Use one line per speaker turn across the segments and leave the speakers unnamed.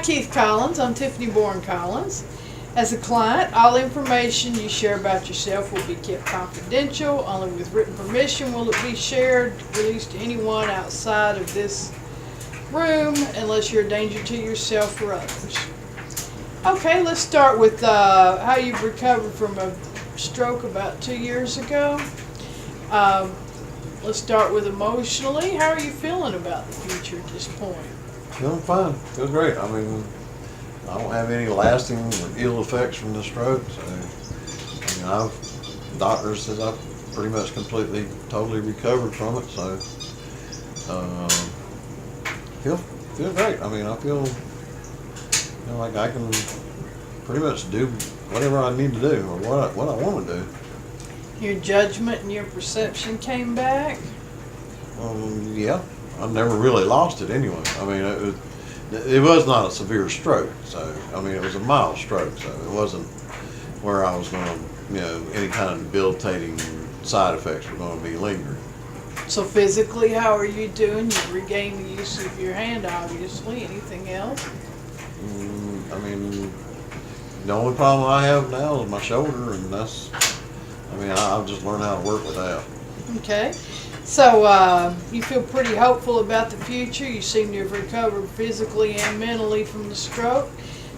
Keith Collins. I'm Tiffany Bourne Collins. As a client, all information you share about yourself will be kept confidential. Only with written permission will it be shared, released to anyone outside of this room unless you're a danger to yourself or others. Okay, let's start with how you've recovered from a stroke about 2 years ago. Let's start with emotionally. How are you feeling about the future at this point?
Feeling fine. Feel great. I mean, I don't have any lasting or ill effects from the stroke. So, I mean, doctor says I've pretty much completely, totally recovered from it. So, feel great. I mean, I feel like I can pretty much do whatever I need to do or what I want to do.
Your judgment and your perception came back?
Yeah. I never really lost it anyway. I mean, it was not a severe stroke. So, I mean, it was a mild stroke. So it wasn't where I was going to, any kind of debilitating side effects were going to be lingering.
So physically, how are you doing? You've regained the use of your hand, obviously. Anything else?
I mean, the only problem I have now is my shoulder, and I've just learned how to work with that.
Okay. So you feel pretty hopeful about the future. You seem to have recovered physically and mentally from the stroke.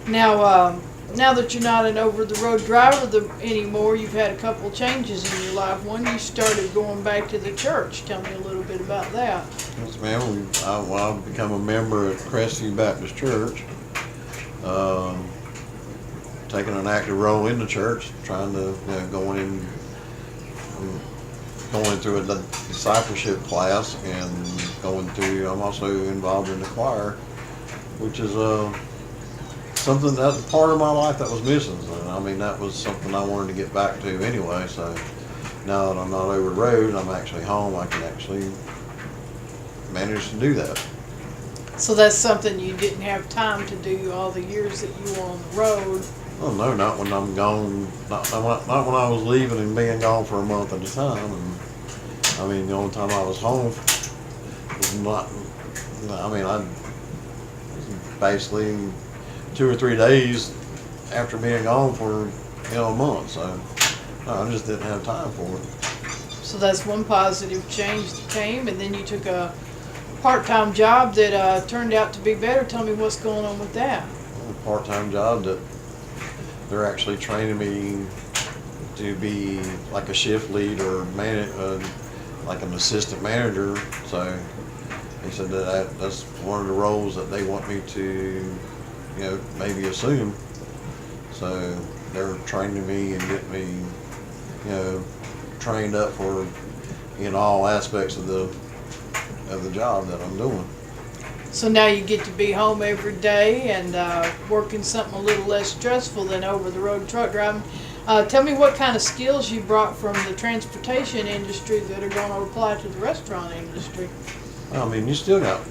Now that you're not an over-the-road driver anymore, you've had a couple changes in your life. One, you started going back to the church. Tell me a little bit about that.
Yes, ma'am. I've become a member at Crestview Baptist Church. Taking an active role in the church, trying to going through a discipleship class and I'm also involved in the choir, which is something that's part of my life that was missing. And I mean, that was something I wanted to get back to anyway. So now that I'm not over the road, I'm actually home, I can actually manage to do that.
So that's something you didn't have time to do all the years that you were on the road.
Oh no, not when I'm gone. Not when I was leaving and being gone for a month at a time. And I mean, the only time I was home was not. I mean, I basically 2 or 3 days after being gone for a month. So I just didn't have time for it.
So that's one positive change that came, and then you took a part-time job that turned out to be better. Tell me what's going on with that.
A part-time job that they're actually training me to be like a shift lead or like an assistant manager. So they said that's one of the roles that they want me to, maybe assume. So they're training me and getting me, trained up for in all aspects of the job that I'm doing.
So now you get to be home every day and working something a little less stressful than over-the-road truck driving. Tell me what kind of skills you brought from the transportation industry that are going to apply to the restaurant industry.
I mean, you still got,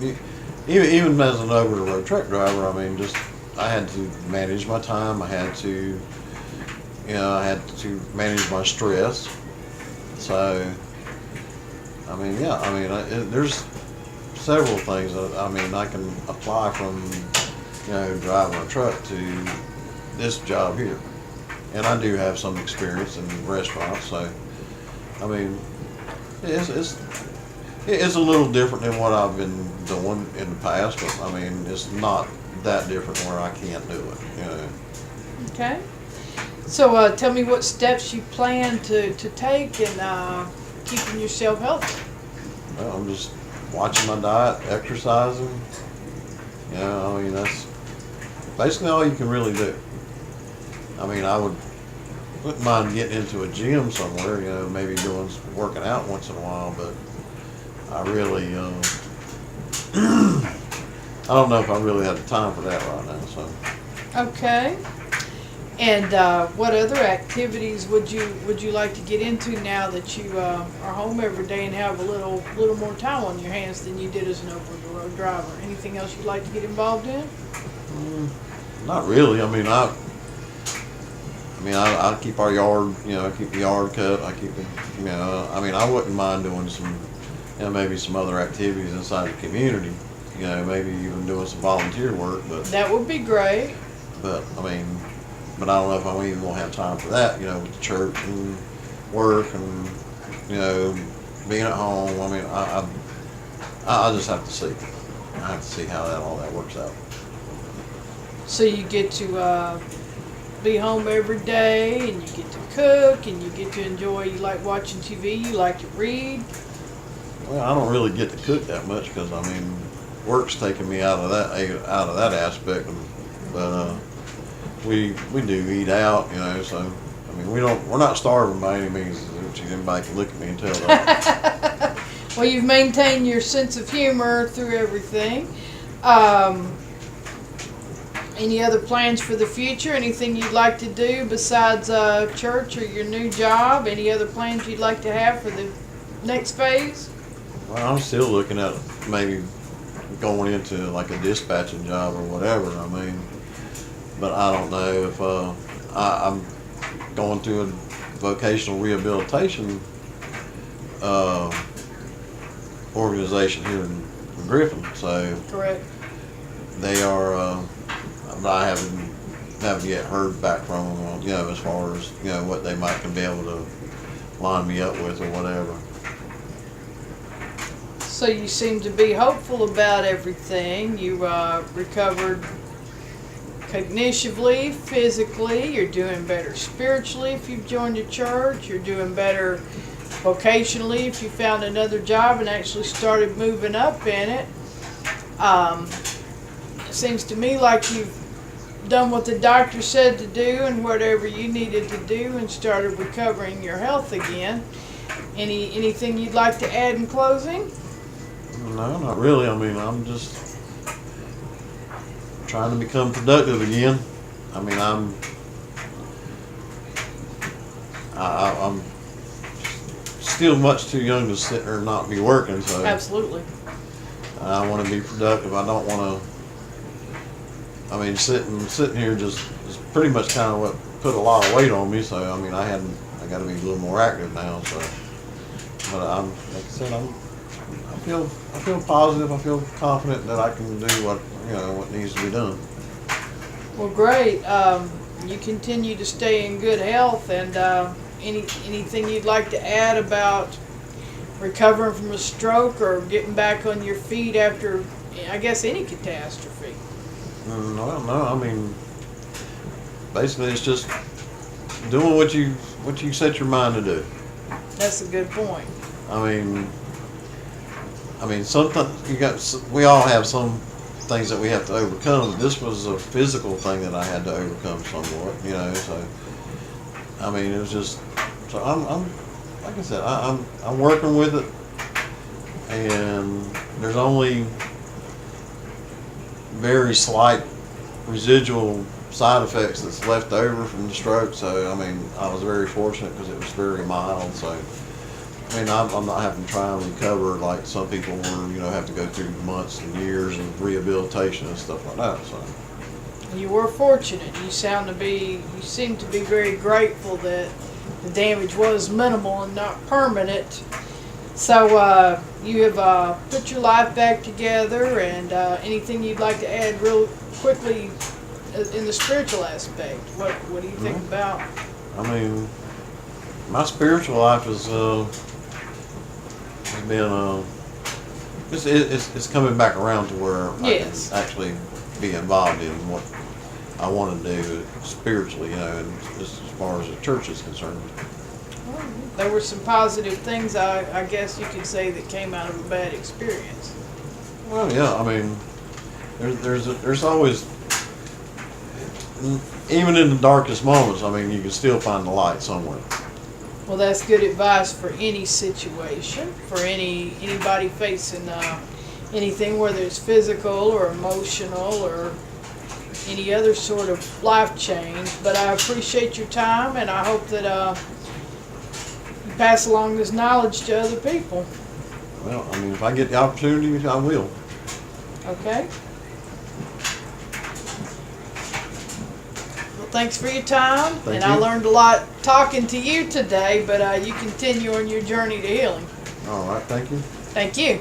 even as an over-the-road truck driver, I mean, I had to manage my time. I had to manage my stress. So, I mean, there's several things that I can apply from driving a truck to this job here, and I do have some experience in restaurants. So I mean, it's a little different than what I've been doing in the past, but I mean, it's not that different where I can't do it.
Okay. So tell me what steps you plan to take in keeping yourself healthy.
Well, I'm just watching my diet, exercising. That's basically all you can really do. I mean, I wouldn't mind getting into a gym somewhere, maybe working out once in a while, but I really, I don't know if I really have the time for that right now, so.
Okay. And what other activities would you like to get into now that you are home every day and have a little more time on your hands than you did as an over-the-road driver? Anything else you'd like to get involved in?
Not really. I mean, I keep our yard. I keep the yard cut. I keep it. I wouldn't mind doing some, maybe some other activities inside the community. you know, maybe even doing some volunteer work,
That would be great.
I mean, but I don't know if I'm even gonna have time for that, you know, with the church and work and, you know, being at home. I mean, I just have to see. I have to see how all that works out.
So you get to be home every day, and you get to cook, and you get to enjoy. You like watching TV. You like to read.
Well, I don't really get to cook that much because I mean, work's taking me out of that aspect. But we do eat out, you know. So I mean, we're not starving by any means. Which anybody can look at me and tell that.
Well, you've maintained your sense of humor through everything. Any other plans for the future? Anything you'd like to do besides church or your new job? Any other plans you'd like to have for the next phase?
Well, I'm still looking at maybe going into like a dispatching job or whatever. I mean, but I don't know if I'm going through a vocational rehabilitation organization here in Griffin. So
Correct.
they are. I haven't yet heard back from them, you know, as far as, you know, what they might be able to line me up with or whatever.
So you seem to be hopeful about everything. You recovered cognitively, physically. You're doing better spiritually if you've joined a church. You're doing better vocationally if you found another job and actually started moving up in it. It seems to me like you've done what the doctor said to do and whatever you needed to do and started recovering your health again. Anything you'd like to add in closing?
No, not really. I mean, I'm just trying to become productive again. I mean, I'm still much too young to sit there and not be working, so
Absolutely.
I want to be productive. I don't want to. I mean, sitting here just is pretty much kind of what put a lot of weight on me. So I mean, I got to be a little more active now. So, but like I said, I feel positive. I feel confident that I can do what needs to be done.
Well, great. You continue to stay in good health, and anything you'd like to add about recovering from a stroke or getting back on your feet after, I guess, any catastrophe?
No. I mean, basically, it's just doing what you set your mind to do.
That's a good point.
I mean, sometimes we all have some things that we have to overcome. This was a physical thing that I had to overcome somewhat, you know. So, I mean, it was just. So I'm like I said, I'm working with it, and there's only very slight residual side effects that's left over from the stroke. So I mean, I was very fortunate because it was very mild. So I mean, I'm not having to try and recover like some people have to go through months and years of rehabilitation and stuff like that. So
You were fortunate. You seem to be very grateful that the damage was minimal and not permanent. So you have put your life back together, and anything you'd like to add real quickly in the spiritual aspect? What do you think about?
I mean, my spiritual life has been it's coming back around to where
Yes.
I can actually be involved in what I want to do spiritually, and as far as the church is concerned.
Well, there were some positive things, I guess you could say, that came out of a bad experience.
Well, yeah, I mean, there's always, even in the darkest moments, I mean, you can still find the light somewhere.
Well, that's good advice for any situation, for anybody facing anything, whether it's physical or emotional or any other sort of life change. But I appreciate your time, and I hope that you pass along this knowledge to other people.
Well, I mean, if I get the opportunity, I will.
Okay? Well, thanks for your time.
Thank
I
you.
learned a lot talking to you today, but you continue on your journey to healing.
All right, thank you.
Thank you.